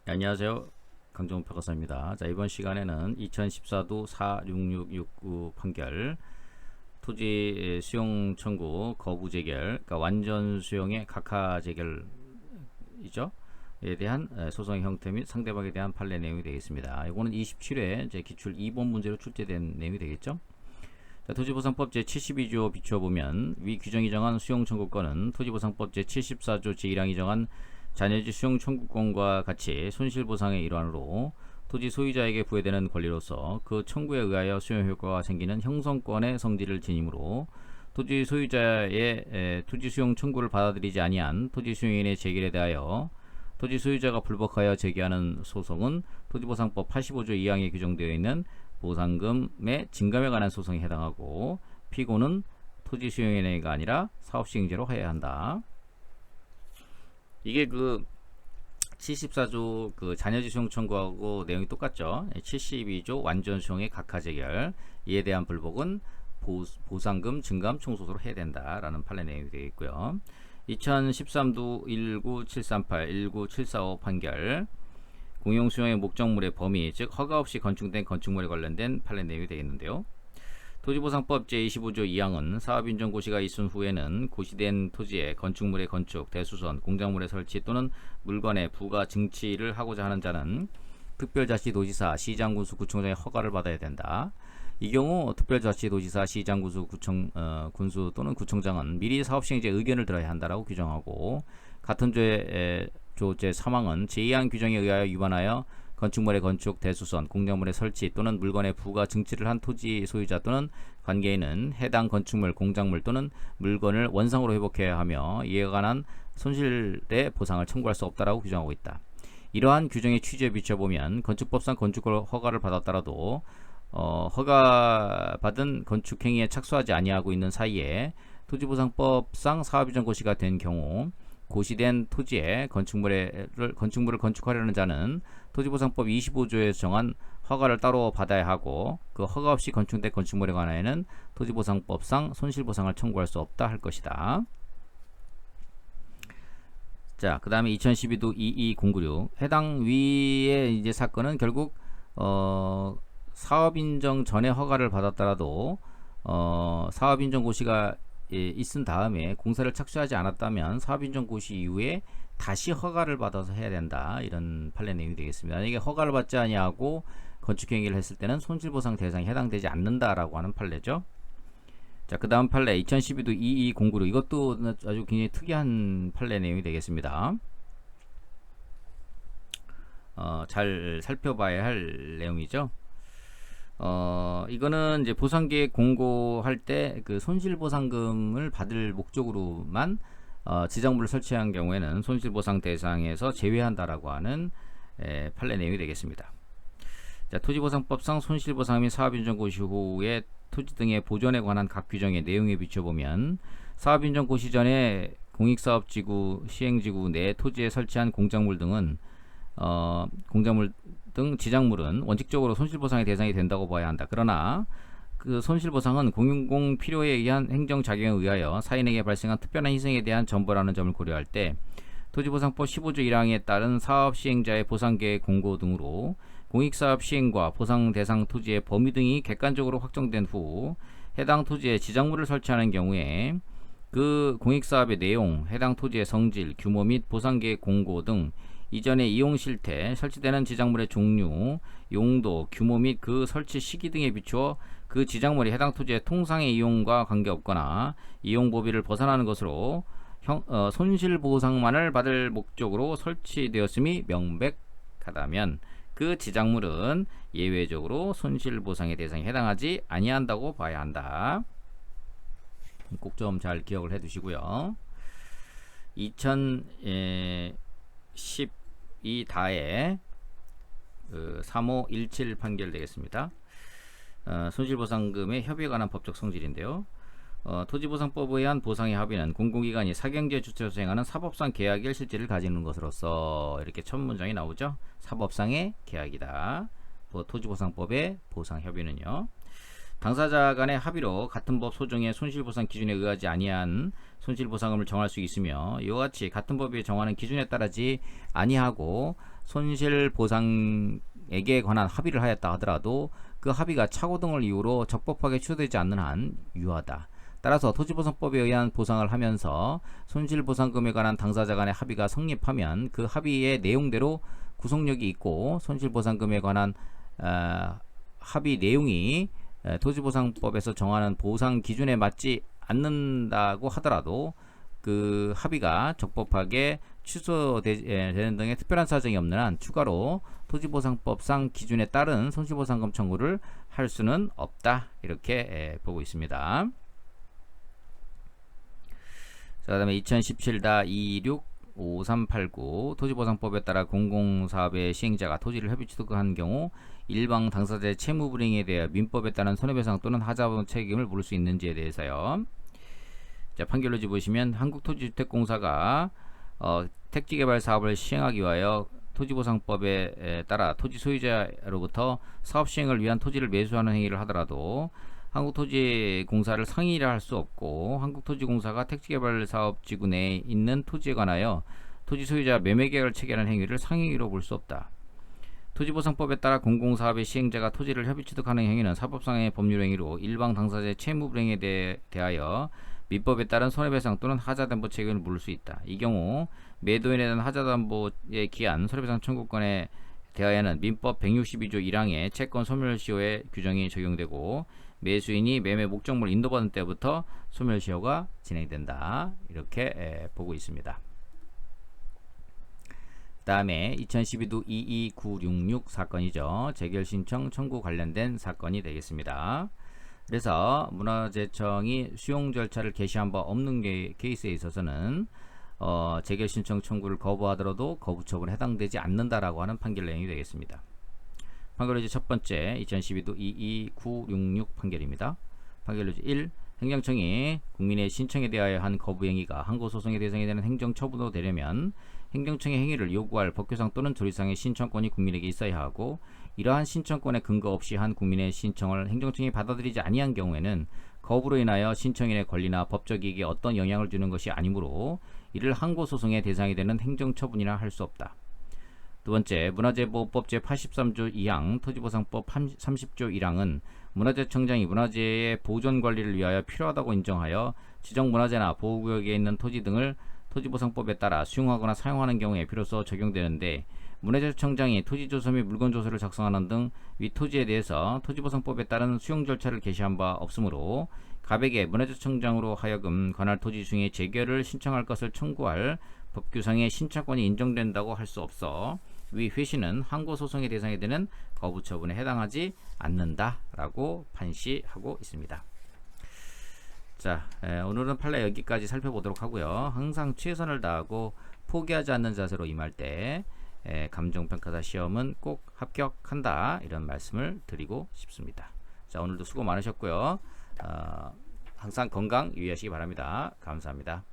네, 안녕하세요. 강정훈 평가사입니다. 자, 이번 시간에는 2014도 46669 판결 토지 수용 청구 거부 재결, 그러니까 완전 수용의 각하 재결이죠. 에 대한 소송의 형태 및 상대방에 대한 판례 내용이 되겠습니다. 이거는 27회 이제 기출 2번 문제로 출제된 내용이 되겠죠. 자, 토지보상법 제72조 비추어보면 위 규정이 정한 수용 청구권은 토지보상법 제74조 제1항이 정한 잔해지 수용 청구권과 같이 손실보상의 일환으로 토지 소유자에게 부여되는 권리로서 그 청구에 의하여 수용 효과가 생기는 형성권의 성질을 지니므로 토지 소유자의 토지 수용 청구를 받아들이지 아니한 토지 수용인의 제기에 대하여 토지 소유자가 불복하여 제기하는 소송은 토지보상법 85조 2항에 규정되어 있는 보상금의 증감에 관한 소송에 해당하고 피고는 토지 수용인회가 아니라 사업시행자로 해야 한다. 이게 그 74조 그 잔여지 수용 청구하고 내용이 똑같죠. 72조 완전 수용의 각하 재결 이에 대한 불복은 보상금 증감 총소수로 해야 된다라는 판례 내용이 되어 있고요. 2013도 19738, 19745 판결 공용수용의 목적물의 범위, 즉 허가 없이 건축된 건축물에 관련된 판례 내용이 되겠는데요. 토지보상법 제25조 2항은 사업인정 고시가 있은 후에는 고시된 토지에 건축물의 건축, 대수선, 공작물의 설치 또는 물건의 부가 증치를 하고자 하는 자는 특별자치도지사, 시장군수, 구청장의 허가를 받아야 된다. 이 경우 특별자치도지사, 시장군수, 군수 또는 구청장은 미리 사업시행자의 의견을 들어야 한다라고 규정하고, 같은 조의 제3항은 제2항 규정에 의하여 위반하여 건축물의 건축, 대수선, 공작물의 설치 또는 물건의 부가 증치를 한 토지 소유자 또는 관계인은 해당 건축물, 공작물 또는 물건을 원상으로 회복해야 하며 이에 관한 손실의 보상을 청구할 수 없다라고 규정하고 있다. 이러한 규정의 취지에 비춰보면 건축법상 건축 허가를 받았더라도 허가받은 건축행위에 착수하지 아니하고 있는 사이에 토지보상법상 사업이전 고시가 된 경우 고시된 토지에 건축물을 건축하려는 자는 토지보상법 25조에서 정한 허가를 따로 받아야 하고 그 허가 없이 건축된 건축물에 관하여는 토지보상법상 손실보상을 청구할 수 없다 할 것이다. 자, 그 다음에 2012도 22096 해당 위의 이제 사건은 결국 사업인정 전에 허가를 받았더라도 사업인정 고시가 있은 다음에 공사를 착수하지 않았다면 사업인정 고시 이후에 다시 허가를 받아서 해야 된다, 이런 판례 내용이 되겠습니다. 이게 허가를 받지 아니하고 건축행위를 했을 때는 손실보상 대상에 해당되지 않는다라고 하는 판례죠. 자, 그 다음 판례 2012도 22096 이것도 아주 굉장히 특이한 판례 내용이 되겠습니다. 잘 살펴봐야 할 내용이죠. 이거는 이제 보상계획 공고할 때 그 손실보상금을 받을 목적으로만 지정물을 설치한 경우에는 손실보상 대상에서 제외한다라고 하는 판례 내용이 되겠습니다. 자, 토지보상법상 손실보상 및 사업인정 고시 후에 토지 등의 보존에 관한 각 규정의 내용에 비춰보면 사업인정 고시 전에 공익사업지구, 시행지구 내 토지에 설치한 공작물 등은 공작물 등 지작물은 원칙적으로 손실보상의 대상이 된다고 봐야 한다. 그러나 그 손실보상은 공용 필요에 의한 행정작용에 의하여 사인에게 발생한 특별한 희생에 대한 전보라는 점을 고려할 때 토지보상법 15조 1항에 따른 사업시행자의 보상계획 공고 등으로 공익사업 시행과 보상 대상 토지의 범위 등이 객관적으로 확정된 후 해당 토지에 지작물을 설치하는 경우에 그 공익사업의 내용, 해당 토지의 성질, 규모 및 보상계획 공고 등 이전의 이용 실태, 설치되는 지작물의 종류, 용도, 규모 및 그 설치 시기 등에 비추어 그 지작물이 해당 토지의 통상의 이용과 관계없거나 이용 범위를 벗어나는 것으로 손실보상만을 받을 목적으로 설치되었음이 명백하다면 그 지작물은 예외적으로 손실보상의 대상에 해당하지 아니한다고 봐야 한다. 꼭 좀 잘 기억을 해 두시고요. 2012다에 3517 판결 되겠습니다. 손실보상금의 협의에 관한 법적 성질인데요. 토지보상법에 의한 보상의 합의는 공공기관이 사경제 주체로 수행하는 사법상 계약일 실질을 가지는 것으로서, 이렇게 첫 문장이 나오죠. 사법상의 계약이다. 토지보상법의 보상협의는요, 당사자 간의 합의로 같은 법 소정의 손실보상 기준에 의하지 아니한 손실보상금을 정할 수 있으며, 이와 같이 같은 법이 정하는 기준에 따르지 아니하고 손실보상액에 관한 합의를 하였다 하더라도 그 합의가 착오 등을 이유로 적법하게 취소되지 않는 한 유효하다. 따라서 토지보상법에 의한 보상을 하면서 손실보상금에 관한 당사자 간의 합의가 성립하면 그 합의의 내용대로 구속력이 있고, 손실보상금에 관한 합의 내용이 토지보상법에서 정하는 보상 기준에 맞지 않는다고 하더라도 그 합의가 적법하게 취소되는 등의 특별한 사정이 없는 한 추가로 토지보상법상 기준에 따른 손실보상금 청구를 할 수는 없다, 이렇게 보고 있습니다. 자, 그 다음에 2017-265389 토지보상법에 따라 공공사업의 시행자가 토지를 협의 취득한 경우 일방 당사자의 채무불이행에 대해 민법에 따른 손해배상 또는 하자분 책임을 물을 수 있는지에 대해서요. 자, 판결로지 보시면 한국토지주택공사가 택지개발 사업을 시행하기 위하여 토지보상법에 따라 토지 소유자로부터 사업 시행을 위한 토지를 매수하는 행위를 하더라도 한국토지공사를 상의를 할 수 없고, 한국토지공사가 택지개발사업지구 내에 있는 토지에 관하여 토지 소유자 매매계약을 체결하는 행위를 상행위로 볼 수 없다. 토지보상법에 따라 공공사업의 시행자가 토지를 협의 취득하는 행위는 사법상의 법률행위로 일방 당사자의 채무불이행에 대하여 민법에 따른 손해배상 또는 하자담보 책임을 물을 수 있다. 이 경우 매도인에 대한 하자담보에 기한 손해배상 청구권에 대하여는 민법 162조 1항의 채권 소멸시효의 규정이 적용되고, 매수인이 매매 목적물 인도받은 때부터 소멸시효가 진행된다, 이렇게 보고 있습니다. 그 다음에 2012도 22966 사건이죠. 재결신청 청구 관련된 사건이 되겠습니다. 그래서 문화재청이 수용 절차를 개시한 바 없는 케이스에 있어서는 재결신청 청구를 거부하더라도 거부처분에 해당되지 않는다라고 하는 판결 내용이 되겠습니다. 판결로지 첫 번째 2012도 22966 판결입니다. 판결로지 1. 행정청이 국민의 신청에 대하여 한 거부행위가 항고소송의 대상이 되는 행정처분으로 되려면 행정청의 행위를 요구할 법규상 또는 조리상의 신청권이 국민에게 있어야 하고, 이러한 신청권에 근거 없이 한 국민의 신청을 행정청이 받아들이지 아니한 경우에는 거부로 인하여 신청인의 권리나 법적 이익에 어떤 영향을 주는 것이 아니므로 이를 항고소송의 대상이 되는 행정처분이라 할 수 없다. 두 번째, 문화재보호법 제83조 2항, 토지보상법 30조 1항은 문화재청장이 문화재의 보존관리를 위하여 필요하다고 인정하여 지정문화재나 보호구역에 있는 토지 등을 토지보상법에 따라 수용하거나 사용하는 경우에 비로소 적용되는데, 문화재청장이 토지조서 및 물건조서를 작성하는 등 위 토지에 대해서 토지보상법에 따른 수용 절차를 개시한 바 없으므로 갑에게 문화재청장으로 하여금 관할 토지 중에 재결을 신청할 것을 청구할 법규상의 신청권이 인정된다고 할 수 없어 위 회시는 항고소송의 대상이 되는 거부처분에 해당하지 않는다라고 판시하고 있습니다. 자, 오늘은 판례 여기까지 살펴보도록 하고요. 항상 최선을 다하고 포기하지 않는 자세로 임할 때 감정평가사 시험은 꼭 합격한다, 이런 말씀을 드리고 싶습니다. 자, 오늘도 수고 많으셨고요. 항상 건강 유의하시기 바랍니다. 감사합니다.